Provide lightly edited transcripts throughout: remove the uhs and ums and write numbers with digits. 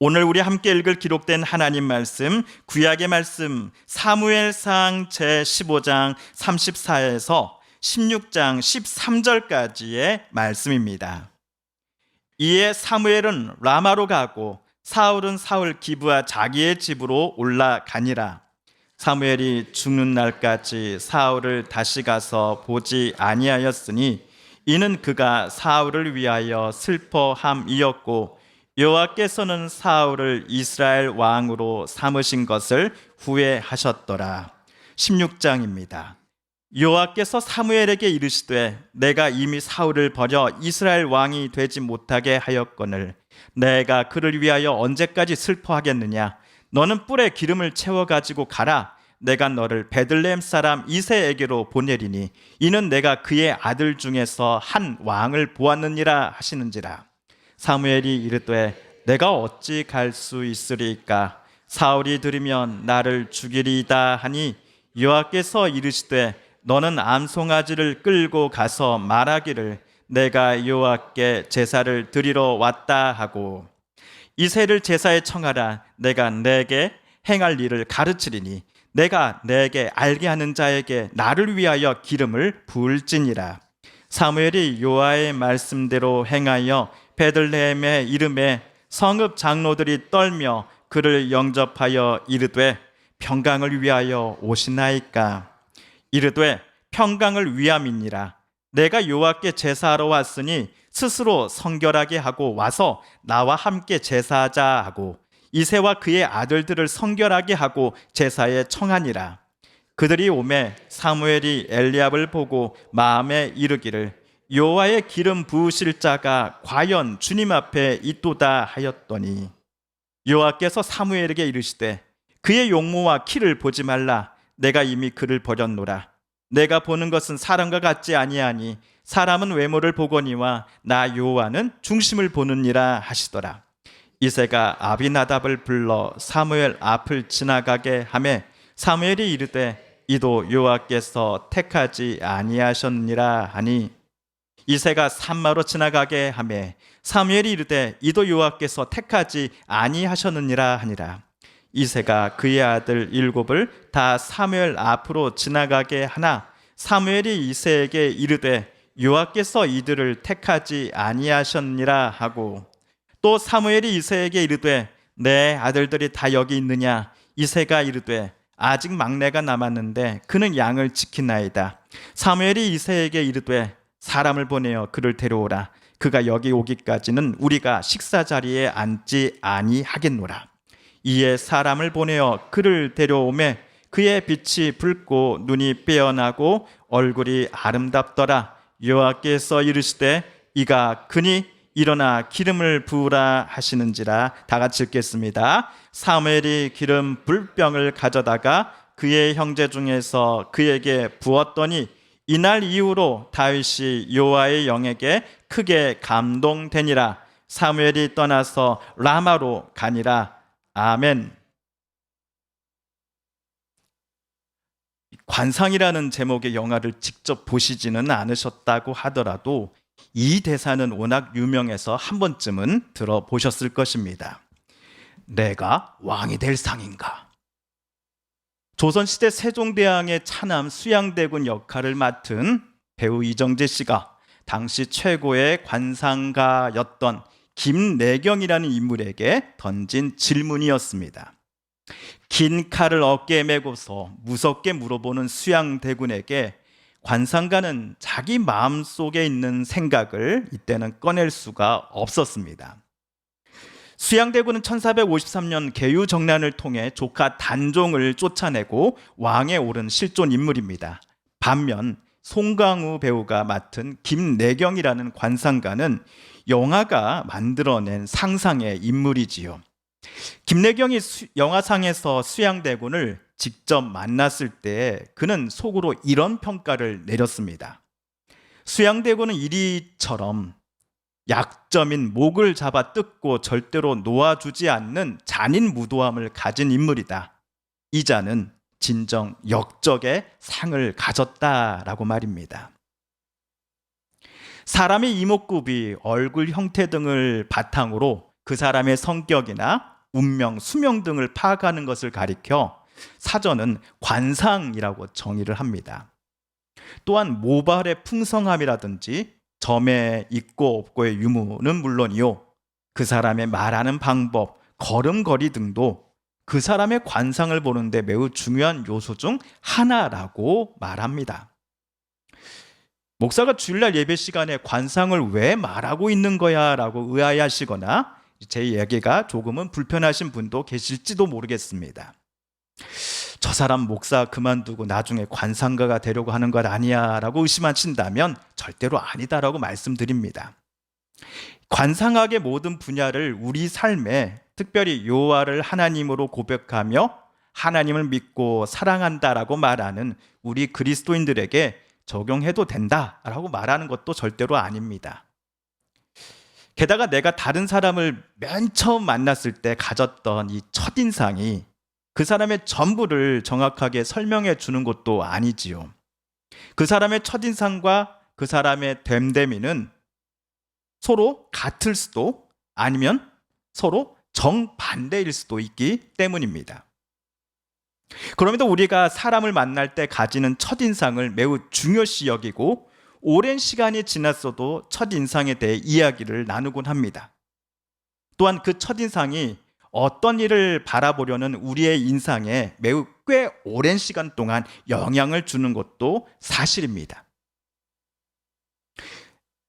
오늘 우리 함께 읽을 기록된 하나님 말씀, 구약의 말씀 사무엘상 제15장 34에서 16장 13절까지의 말씀입니다. 이에 사무엘은 라마로 가고 사울은 사울 기브아 자기의 집으로 올라가니라. 사무엘이 죽는 날까지 사울을 다시 가서 보지 아니하였으니 이는 그가 사울을 위하여 슬퍼함이었고 여호와께서는 사울을 이스라엘 왕으로 삼으신 것을 후회하셨더라. 16장입니다. 여호와께서 사무엘에게 이르시되 내가 이미 사울을 버려 이스라엘 왕이 되지 못하게 하였거늘 내가 그를 위하여 언제까지 슬퍼하겠느냐. 너는 뿔에 기름을 채워 가지고 가라. 내가 너를 베들레헴 사람 이새에게로 보내리니 이는 내가 그의 아들 중에서 한 왕을 보았느니라 하시는지라. 사무엘이 이르되 내가 어찌 갈 수 있으리까. 사울이 들으면 나를 죽이리이다 하니 여호와께서 이르시되 너는 암송아지를 끌고 가서 말하기를 내가 여호와께 제사를 드리러 왔다 하고 이새를 제사에 청하라. 내가 내게 행할 일을 가르치리니 내가 내게 알게 하는 자에게 나를 위하여 기름을 부을지니라. 사무엘이 여호와의 말씀대로 행하여 베들레헴의 이름에 성읍 장로들이 떨며 그를 영접하여 이르되 평강을 위하여 오시나이까. 이르되 평강을 위함이니라. 내가 여호와께 제사하러 왔으니 스스로 성결하게 하고 와서 나와 함께 제사하자 하고 이새와 그의 아들들을 성결하게 하고 제사에 청하니라. 그들이 오매 사무엘이 엘리압을 보고 마음에 이르기를 여호와의 기름 부으실 자가 과연 주님 앞에 있도다 하였더니 여호와께서 사무엘에게 이르시되 그의 용모와 키를 보지 말라. 내가 이미 그를 버렸노라. 내가 보는 것은 사람과 같지 아니하니 사람은 외모를 보거니와 나 여호와는 중심을 보느니라 하시더라. 이새가 아비나답을 불러 사무엘 앞을 지나가게 하매 사무엘이 이르되 이도 여호와께서 택하지 아니하셨니라 하니 이새가 산마로 지나가게 하매 사무엘이 이르되 이도 여호와께서 택하지 아니하셨느니라 하니라. 이새가 그의 아들 7을 다 사무엘 앞으로 지나가게 하나 사무엘이 이새에게 이르되 여호와께서 이들을 택하지 아니하셨니라 하고 또 사무엘이 이새에게 이르되 내 아들들이 다 여기 있느냐. 이새가 이르되 아직 막내가 남았는데 그는 양을 지키나이다. 사무엘이 이새에게 이르되 사람을 보내어 그를 데려오라. 그가 여기 오기까지는 우리가 식사 자리에 앉지 아니하겠노라. 이에 사람을 보내어 그를 데려오매 그의 빛이 붉고 눈이 빼어나고 얼굴이 아름답더라. 여호와께서 이르시되 이가 그니 일어나 기름을 부으라 하시는지라. 다 같이 읽겠습니다. 사무엘이 기름 불병을 가져다가 그의 형제 중에서 그에게 부었더니 이날 이후로 다윗이 여호와의 영에게 크게 감동되니라. 사무엘이 떠나서 라마로 가니라. 아멘. 관상이라는 제목의 영화를 직접 보시지는 않으셨다고 하더라도 이 대사는 워낙 유명해서 한 번쯤은 들어보셨을 것입니다. 내가 왕이 될 상인가? 조선시대 세종대왕의 차남 수양대군 역할을 맡은 배우 이정재 씨가 당시 최고의 관상가였던 김내경이라는 인물에게 던진 질문이었습니다. 긴 칼을 어깨에 메고서 무섭게 물어보는 수양대군에게 관상가는 자기 마음속에 있는 생각을 이때는 꺼낼 수가 없었습니다. 수양대군은 1453년 계유정난을 통해 조카 단종을 쫓아내고 왕에 오른 실존 인물입니다. 반면 송강호 배우가 맡은 김내경이라는 관상가는 영화가 만들어낸 상상의 인물이지요. 김내경이 영화상에서 수양대군을 직접 만났을 때 그는 속으로 이런 평가를 내렸습니다. 수양대군은 이리처럼 약점인 목을 잡아 뜯고 절대로 놓아주지 않는 잔인 무도함을 가진 인물이다. 이 자는 진정 역적의 상을 가졌다라고 말입니다. 사람의 이목구비, 얼굴 형태 등을 바탕으로 그 사람의 성격이나 운명, 수명 등을 파악하는 것을 가리켜 사전은 관상이라고 정의를 합니다. 또한 모발의 풍성함이라든지 점의 있고 없고의 유무는 물론이요, 그 사람의 말하는 방법, 걸음걸이 등도 그 사람의 관상을 보는데 매우 중요한 요소 중 하나라고 말합니다. 목사가 주일날 예배 시간에 관상을 왜 말하고 있는 거야 라고 의아해하시거나 제 얘기가 조금은 불편하신 분도 계실지도 모르겠습니다. 저 사람 목사 그만두고 나중에 관상가가 되려고 하는 것 아니야 라고 의심하신다면 절대로 아니다라고 말씀드립니다. 관상학의 모든 분야를 우리 삶에, 특별히 여호와를 하나님으로 고백하며 하나님을 믿고 사랑한다라고 말하는 우리 그리스도인들에게 적용해도 된다라고 말하는 것도 절대로 아닙니다. 게다가 내가 다른 사람을 맨 처음 만났을 때 가졌던 이 첫인상이 그 사람의 전부를 정확하게 설명해 주는 것도 아니지요. 그 사람의 첫인상과 그 사람의 됨됨이는 서로 같을 수도 아니면 서로 정반대일 수도 있기 때문입니다. 그럼에도 우리가 사람을 만날 때 가지는 첫인상을 매우 중요시 여기고 오랜 시간이 지났어도 첫인상에 대해 이야기를 나누곤 합니다. 또한 그 첫인상이 어떤 일을 바라보려는 우리의 인상에 매우 꽤 오랜 시간 동안 영향을 주는 것도 사실입니다.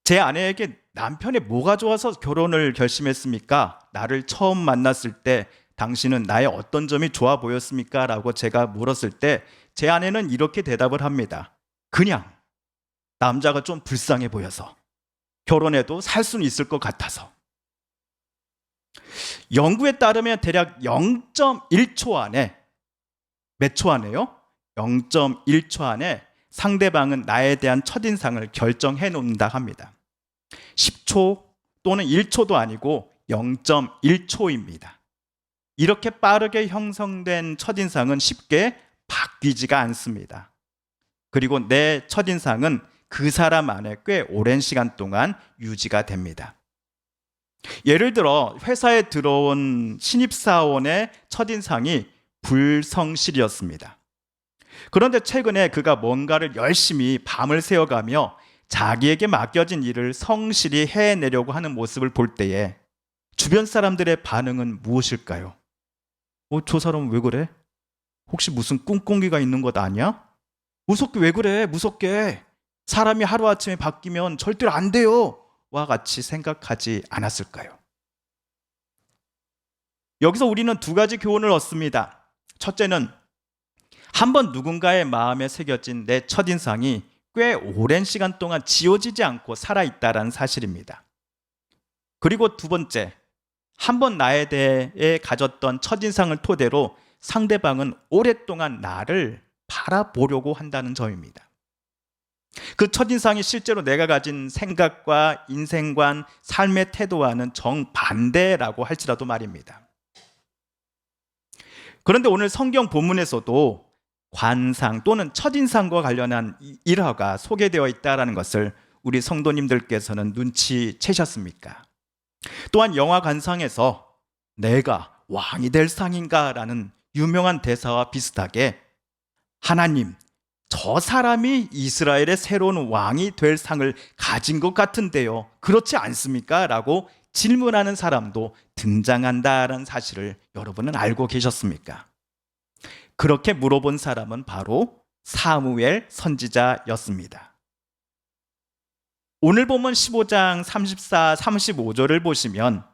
제 아내에게 남편이 뭐가 좋아서 결혼을 결심했습니까? 나를 처음 만났을 때 당신은 나의 어떤 점이 좋아 보였습니까? 라고 제가 물었을 때 제 아내는 이렇게 대답을 합니다. 그냥 남자가 좀 불쌍해 보여서, 결혼해도 살 수는 있을 것 같아서. 연구에 따르면 대략 0.1초 안에, 몇 초 안에요? 0.1초 안에 상대방은 나에 대한 첫인상을 결정해 놓는다 합니다. 10초 또는 1초도 아니고 0.1초입니다. 이렇게 빠르게 형성된 첫인상은 쉽게 바뀌지가 않습니다. 그리고 내 첫인상은 그 사람 안에 꽤 오랜 시간 동안 유지가 됩니다. 예를 들어 회사에 들어온 신입사원의 첫인상이 불성실이었습니다. 그런데 최근에 그가 뭔가를 열심히 밤을 새워가며 자기에게 맡겨진 일을 성실히 해내려고 하는 모습을 볼 때에 주변 사람들의 반응은 무엇일까요? 저 사람은 왜 그래? 혹시 무슨 꿍꿍이가 있는 것 아니야? 무섭게 왜 그래? 무섭게. 사람이 하루아침에 바뀌면 절대로 안 돼요. 와 같이 생각하지 않았을까요? 여기서 우리는 두 가지 교훈을 얻습니다. 첫째는 한번 누군가의 마음에 새겨진 내 첫인상이 꽤 오랜 시간 동안 지워지지 않고 살아있다는 사실입니다. 그리고 두 번째, 한번 나에 대해 가졌던 첫인상을 토대로 상대방은 오랫동안 나를 바라보려고 한다는 점입니다. 그 첫인상이 실제로 내가 가진 생각과 인생관, 삶의 태도와는 정반대라고 할지라도 말입니다. 그런데 오늘 성경 본문에서도 관상 또는 첫인상과 관련한 일화가 소개되어 있다는 것을 우리 성도님들께서는 눈치채셨습니까? 또한 영화 관상에서 내가 왕이 될 상인가? 라는 유명한 대사와 비슷하게 하나님, 저 사람이 이스라엘의 새로운 왕이 될 상을 가진 것 같은데요. 그렇지 않습니까? 라고 질문하는 사람도 등장한다는 사실을 여러분은 알고 계셨습니까? 그렇게 물어본 사람은 바로 사무엘 선지자였습니다. 오늘 본문 15장 34, 35절을 보시면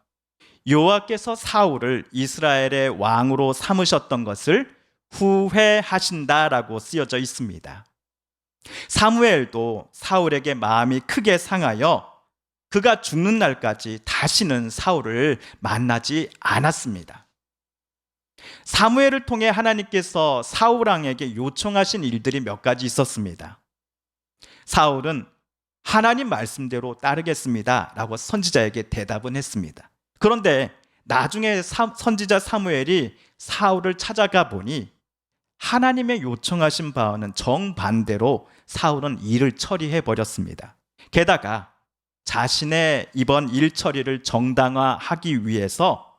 여호와께서 사울을 이스라엘의 왕으로 삼으셨던 것을 후회하신다라고 쓰여져 있습니다. 사무엘도 사울에게 마음이 크게 상하여 그가 죽는 날까지 다시는 사울을 만나지 않았습니다. 사무엘을 통해 하나님께서 사울 왕에게 요청하신 일들이 몇 가지 있었습니다. 사울은 하나님 말씀대로 따르겠습니다 라고 선지자에게 대답은 했습니다. 그런데 나중에 선지자 사무엘이 사울을 찾아가 보니 하나님의 요청하신 바와는 정반대로 사울은 일을 처리해 버렸습니다. 게다가 자신의 이번 일 처리를 정당화하기 위해서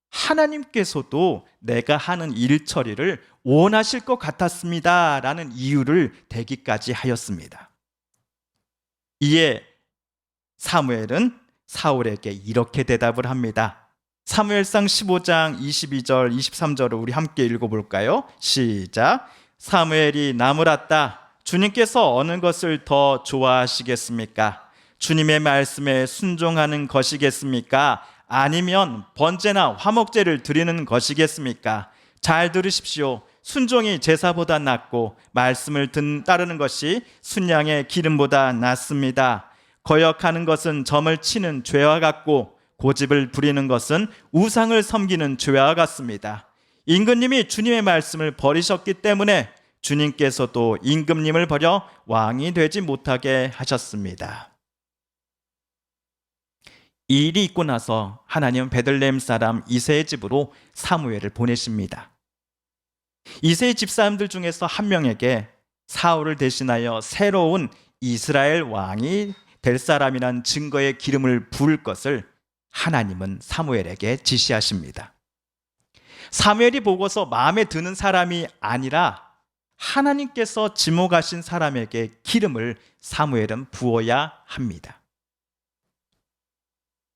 하나님께서도 내가 하는 일 처리를 원하실 것 같았습니다 라는 이유를 대기까지 하였습니다. 이에 사무엘은 사울에게 이렇게 대답을 합니다. 사무엘상 15장 22절 23절을 우리 함께 읽어볼까요? 시작. 사무엘이 나무랐다. 주님께서 어느 것을 더 좋아하시겠습니까? 주님의 말씀에 순종하는 것이겠습니까? 아니면 번제나 화목제를 드리는 것이겠습니까? 잘 들으십시오. 순종이 제사보다 낫고 말씀을 따르는 것이 순양의 기름보다 낫습니다. 거역하는 것은 점을 치는 죄와 같고 고집을 부리는 것은 우상을 섬기는 죄와 같습니다. 임금님이 주님의 말씀을 버리셨기 때문에 주님께서도 임금님을 버려 왕이 되지 못하게 하셨습니다. 이 일이 있고 나서 하나님은 베들레헴 사람 이새의 집으로 사무엘을 보내십니다. 이새의 집사람들 중에서 한 명에게 사울을 대신하여 새로운 이스라엘 왕이 될 사람이란 증거의 기름을 부을 것을 하나님은 사무엘에게 지시하십니다. 사무엘이 보고서 마음에 드는 사람이 아니라 하나님께서 지목하신 사람에게 기름을 사무엘은 부어야 합니다.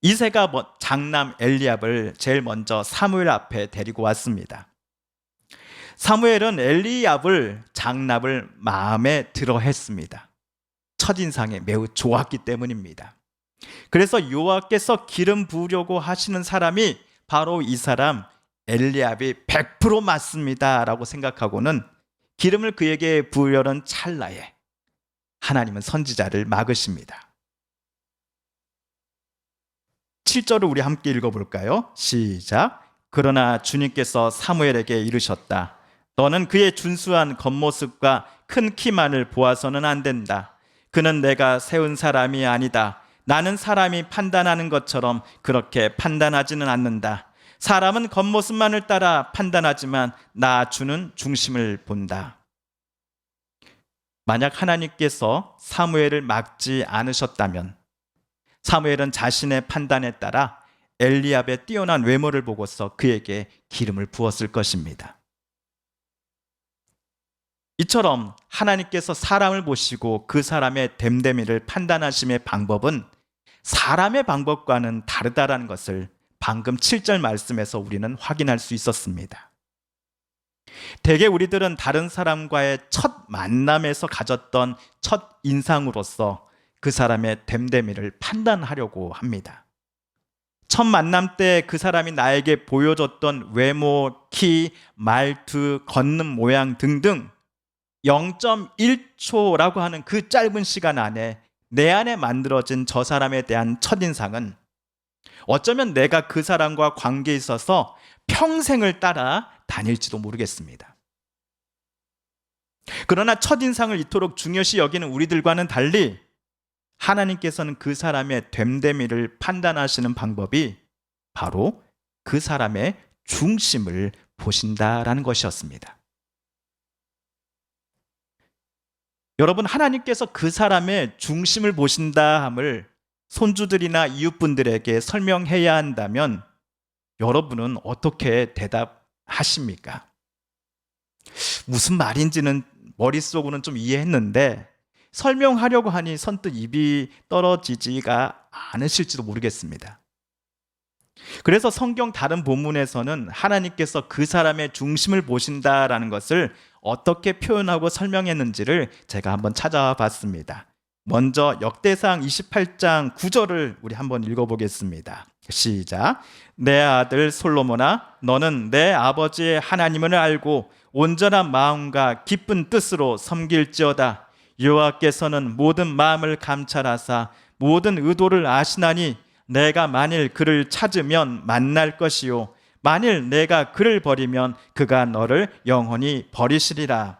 이새가 장남 엘리압을 제일 먼저 사무엘 앞에 데리고 왔습니다. 사무엘은 엘리압을 장남을 마음에 들어 했습니다. 첫인상에 매우 좋았기 때문입니다. 그래서 여호와께서 기름 부으려고 하시는 사람이 바로 이 사람 엘리압이 100% 맞습니다 라고 생각하고는 기름을 그에게 부으려는 찰나에 하나님은 선지자를 막으십니다. 7절을 우리 함께 읽어볼까요? 시작. 그러나 주님께서 사무엘에게 이르셨다. 너는 그의 준수한 겉모습과 큰 키만을 보아서는 안 된다. 그는 내가 세운 사람이 아니다. 나는 사람이 판단하는 것처럼 그렇게 판단하지는 않는다. 사람은 겉모습만을 따라 판단하지만 나 주는 중심을 본다. 만약 하나님께서 사무엘을 막지 않으셨다면 사무엘은 자신의 판단에 따라 엘리압의 뛰어난 외모를 보고서 그에게 기름을 부었을 것입니다. 이처럼 하나님께서 사람을 보시고 그 사람의 됨됨이를 판단하심의 방법은 사람의 방법과는 다르다라는 것을 방금 7절 말씀에서 우리는 확인할 수 있었습니다. 대개 우리들은 다른 사람과의 첫 만남에서 가졌던 첫 인상으로서 그 사람의 됨됨이를 판단하려고 합니다. 첫 만남 때 그 사람이 나에게 보여줬던 외모, 키, 말투, 걷는 모양 등등 0.1초라고 하는 그 짧은 시간 안에 내 안에 만들어진 저 사람에 대한 첫인상은 어쩌면 내가 그 사람과 관계에 있어서 평생을 따라 다닐지도 모르겠습니다. 그러나 첫인상을 이토록 중요시 여기는 우리들과는 달리 하나님께서는 그 사람의 됨됨이를 판단하시는 방법이 바로 그 사람의 중심을 보신다라는 것이었습니다. 여러분, 하나님께서 그 사람의 중심을 보신다 함을 손주들이나 이웃분들에게 설명해야 한다면 여러분은 어떻게 대답하십니까? 무슨 말인지는 머릿속으로는 좀 이해했는데 설명하려고 하니 선뜻 입이 떨어지지가 않으실지도 모르겠습니다. 그래서 성경 다른 본문에서는 하나님께서 그 사람의 중심을 보신다라는 것을 어떻게 표현하고 설명했는지를 제가 한번 찾아와 봤습니다. 먼저 역대상 28장 9절을 우리 한번 읽어보겠습니다. 시작. 내 아들 솔로몬아, 너는 내 아버지의 하나님을 알고 온전한 마음과 기쁜 뜻으로 섬길지어다. 여호와께서는 모든 마음을 감찰하사 모든 의도를 아시나니 내가 만일 그를 찾으면 만날 것이요 만일 내가 그를 버리면 그가 너를 영원히 버리시리라.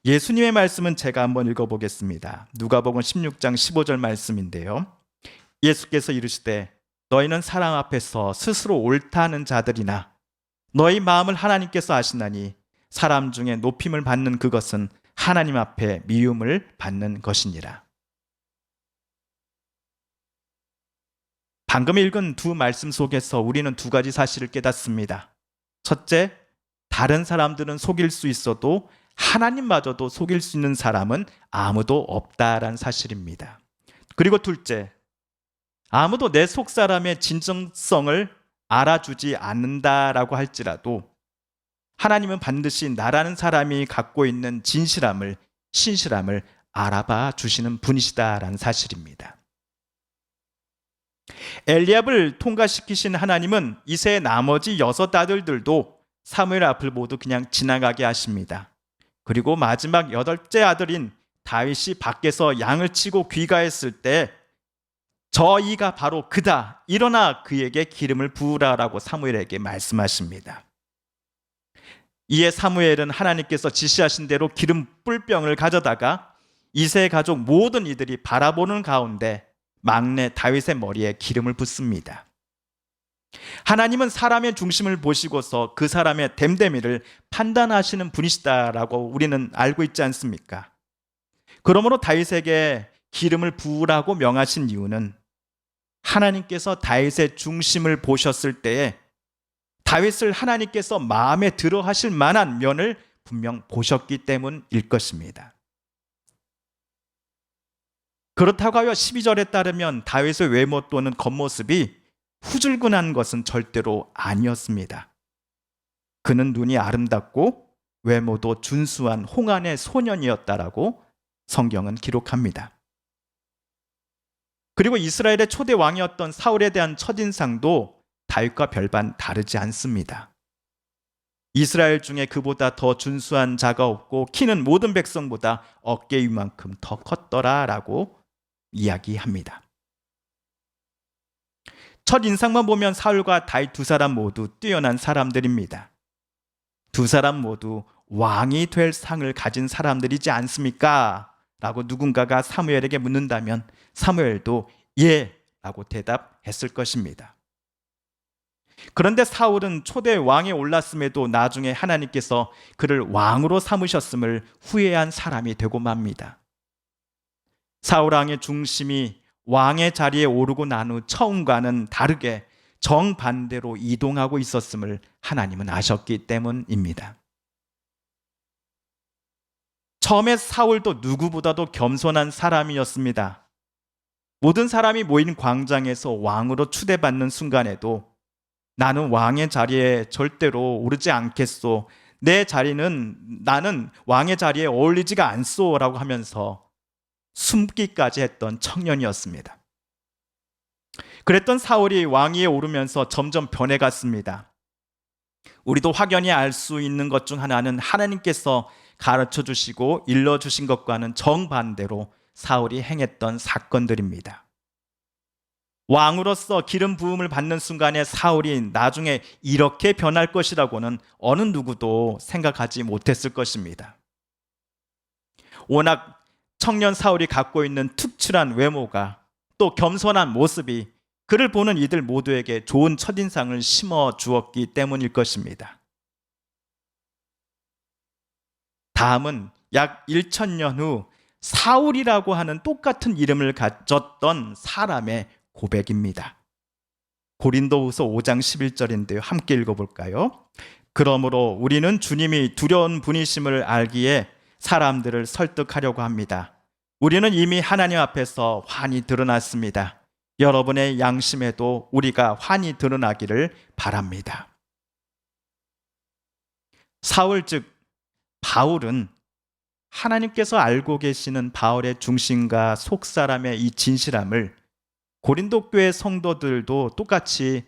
예수님의 말씀은 제가 한번 읽어보겠습니다. 누가복음 16장 15절 말씀인데요. 예수께서 이르시되 너희는 사람 앞에서 스스로 옳다는 자들이나 너희 마음을 하나님께서 아시나니 사람 중에 높임을 받는 그것은 하나님 앞에 미움을 받는 것이니라. 방금 읽은 두 말씀 속에서 우리는 두 가지 사실을 깨닫습니다. 첫째, 다른 사람들은 속일 수 있어도 하나님마저도 속일 수 있는 사람은 아무도 없다라는 사실입니다. 그리고 둘째, 아무도 내 속사람의 진정성을 알아주지 않는다라고 할지라도 하나님은 반드시 나라는 사람이 갖고 있는 진실함을, 신실함을 알아봐 주시는 분이시다라는 사실입니다. 엘리압을 통과시키신 하나님은 이새의 나머지 6 아들들도 사무엘 앞을 모두 그냥 지나가게 하십니다. 그리고 마지막 8째 아들인 다윗이 밖에서 양을 치고 귀가했을 때 저 이가 바로 그다, 일어나 그에게 기름을 부으라라고 사무엘에게 말씀하십니다. 이에 사무엘은 하나님께서 지시하신 대로 기름 뿔병을 가져다가 이새의 가족 모든 이들이 바라보는 가운데 막내 다윗의 머리에 기름을 붓습니다. 하나님은 사람의 중심을 보시고서 그 사람의 됨됨이를 판단하시는 분이시다라고 우리는 알고 있지 않습니까? 그러므로 다윗에게 기름을 부으라고 명하신 이유는 하나님께서 다윗의 중심을 보셨을 때에 다윗을 하나님께서 마음에 들어 하실 만한 면을 분명 보셨기 때문일 것입니다. 그렇다고 하여 12절에 따르면 다윗의 외모 또는 겉모습이 후줄근한 것은 절대로 아니었습니다. 그는 눈이 아름답고 외모도 준수한 홍안의 소년이었다라고 성경은 기록합니다. 그리고 이스라엘의 초대 왕이었던 사울에 대한 첫인상도 다윗과 별반 다르지 않습니다. 이스라엘 중에 그보다 더 준수한 자가 없고 키는 모든 백성보다 어깨 위만큼 더 컸더라라고 이야기합니다. 첫 인상만 보면 사울과 다윗 두 사람 모두 뛰어난 사람들입니다. 두 사람 모두 왕이 될 상을 가진 사람들이지 않습니까? 라고 누군가가 사무엘에게 묻는다면 사무엘도 예 라고 대답했을 것입니다. 그런데 사울은 초대 왕에 올랐음에도 나중에 하나님께서 그를 왕으로 삼으셨음을 후회한 사람이 되고 맙니다. 사울 왕의 중심이 왕의 자리에 오르고 난 후 처음과는 다르게 정반대로 이동하고 있었음을 하나님은 아셨기 때문입니다. 처음에 사울도 누구보다도 겸손한 사람이었습니다. 모든 사람이 모인 광장에서 왕으로 추대받는 순간에도 나는 왕의 자리에 절대로 오르지 않겠소. 나는 왕의 자리에 어울리지가 않소 라고 하면서 숨기까지 했던 청년이었습니다. 그랬던 사울이 왕위에 오르면서 점점 변해갔습니다. 우리도 확연히 알 수 있는 것 중 하나는 하나님께서 가르쳐 주시고 일러 주신 것과는 정반대로 사울이 행했던 사건들입니다. 왕으로서 기름 부음을 받는 순간에 사울이 나중에 이렇게 변할 것이라고는 어느 누구도 생각하지 못했을 것입니다. 워낙 청년 사울이 갖고 있는 특출한 외모가 또 겸손한 모습이 그를 보는 이들 모두에게 좋은 첫인상을 심어 주었기 때문일 것입니다. 다음은 약 1000년 후 사울이라고 하는 똑같은 이름을 가졌던 사람의 고백입니다. 고린도후서 5장 11절인데요. 함께 읽어볼까요? 그러므로 우리는 주님이 두려운 분이심을 알기에 사람들을 설득하려고 합니다. 우리는 이미 하나님 앞에서 환히 드러났습니다. 여러분의 양심에도 우리가 환히 드러나기를 바랍니다. 사울 즉 바울은 하나님께서 알고 계시는 바울의 중심과 속사람의 이 진실함을 고린도 교회 성도들도 똑같이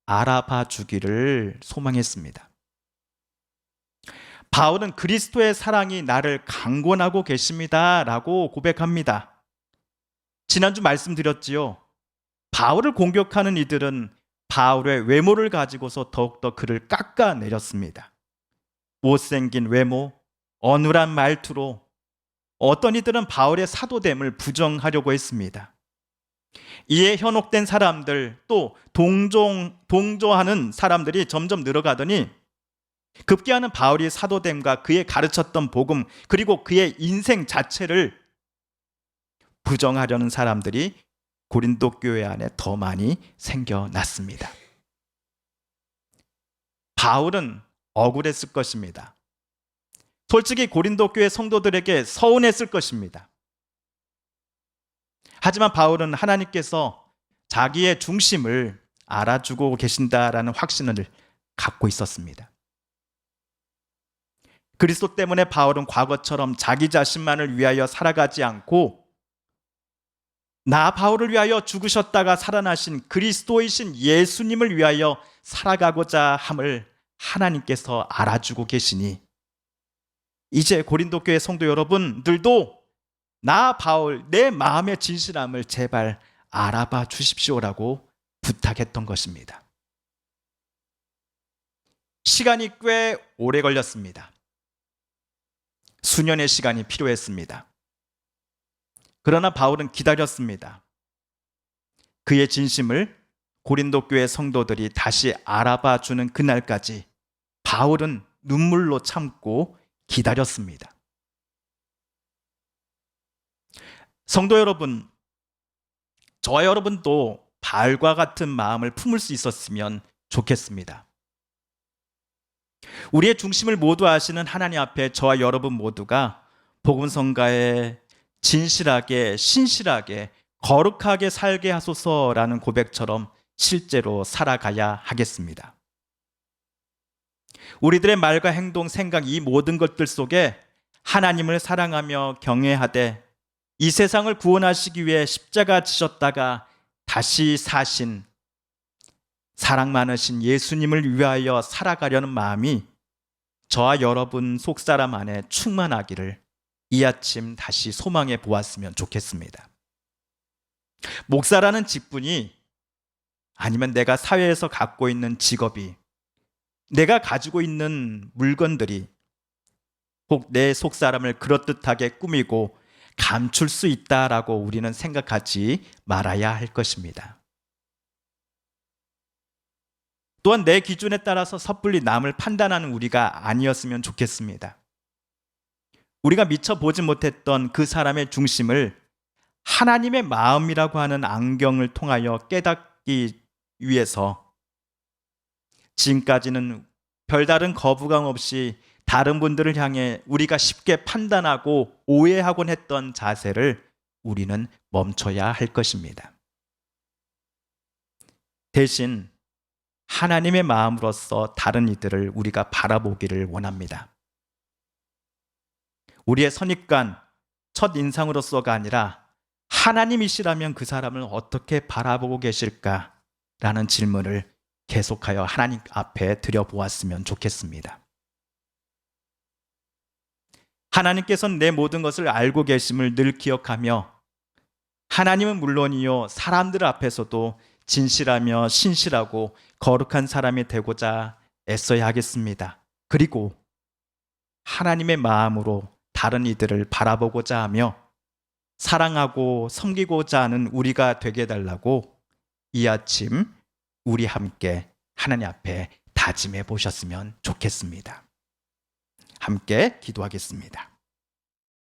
알아봐 주기를 소망했습니다. 바울은 그리스도의 사랑이 나를 강권하고 계십니다 라고 고백합니다. 지난주 말씀드렸지요. 바울을 공격하는 이들은 바울의 외모를 가지고서 더욱더 그를 깎아내렸습니다. 못생긴 외모, 어눌한 말투로 어떤 이들은 바울의 사도됨을 부정하려고 했습니다. 이에 현혹된 사람들 또 동조하는 사람들이 점점 늘어가더니 급기야는 바울이 사도됨과 그의 가르쳤던 복음 그리고 그의 인생 자체를 부정하려는 사람들이 고린도 교회 안에 더 많이 생겨났습니다. 바울은 억울했을 것입니다. 솔직히 고린도 교회 성도들에게 서운했을 것입니다. 하지만 바울은 하나님께서 자기의 중심을 알아주고 계신다라는 확신을 갖고 있었습니다. 그리스도 때문에 바울은 과거처럼 자기 자신만을 위하여 살아가지 않고 나 바울을 위하여 죽으셨다가 살아나신 그리스도이신 예수님을 위하여 살아가고자 함을 하나님께서 알아주고 계시니 이제 고린도 교회 성도 여러분들도 나 바울 내 마음의 진실함을 제발 알아봐 주십시오라고 부탁했던 것입니다. 시간이 꽤 오래 걸렸습니다. 수년의 시간이 필요했습니다. 그러나 바울은 기다렸습니다. 그의 진심을 고린도 교회 성도들이 다시 알아봐 주는 그날까지 바울은 눈물로 참고 기다렸습니다. 성도 여러분, 저와 여러분도 바울과 같은 마음을 품을 수 있었으면 좋겠습니다. 우리의 중심을 모두 아시는 하나님 앞에 저와 여러분 모두가 복음성가에 진실하게, 신실하게, 거룩하게 살게 하소서라는 고백처럼 실제로 살아가야 하겠습니다. 우리들의 말과 행동, 생각 이 모든 것들 속에 하나님을 사랑하며 경외하되 이 세상을 구원하시기 위해 십자가 지셨다가 다시 사신 사랑 많으신 예수님을 위하여 살아가려는 마음이 저와 여러분 속사람 안에 충만하기를 이 아침 다시 소망해 보았으면 좋겠습니다. 목사라는 직분이 아니면 내가 사회에서 갖고 있는 직업이 내가 가지고 있는 물건들이 혹 내 속사람을 그럴듯하게 꾸미고 감출 수 있다라고 우리는 생각하지 말아야 할 것입니다. 또한 내 기준에 따라서 섣불리 남을 판단하는 우리가 아니었으면 좋겠습니다. 우리가 미처 보지 못했던 그 사람의 중심을 하나님의 마음이라고 하는 안경을 통하여 깨닫기 위해서 지금까지는 별다른 거부감 없이 다른 분들을 향해 우리가 쉽게 판단하고 오해하곤 했던 자세를 우리는 멈춰야 할 것입니다. 대신 하나님의 마음으로서 다른 이들을 우리가 바라보기를 원합니다. 우리의 선입관, 첫 인상으로서가 아니라 하나님이시라면 그 사람을 어떻게 바라보고 계실까라는 질문을 계속하여 하나님 앞에 드려보았으면 좋겠습니다. 하나님께서는 내 모든 것을 알고 계심을 늘 기억하며 하나님은 물론이요 사람들 앞에서도 진실하며 신실하고 거룩한 사람이 되고자 애써야 하겠습니다. 그리고 하나님의 마음으로 다른 이들을 바라보고자 하며 사랑하고 섬기고자 하는 우리가 되게 해달라고 이 아침 우리 함께 하나님 앞에 다짐해 보셨으면 좋겠습니다. 함께 기도하겠습니다.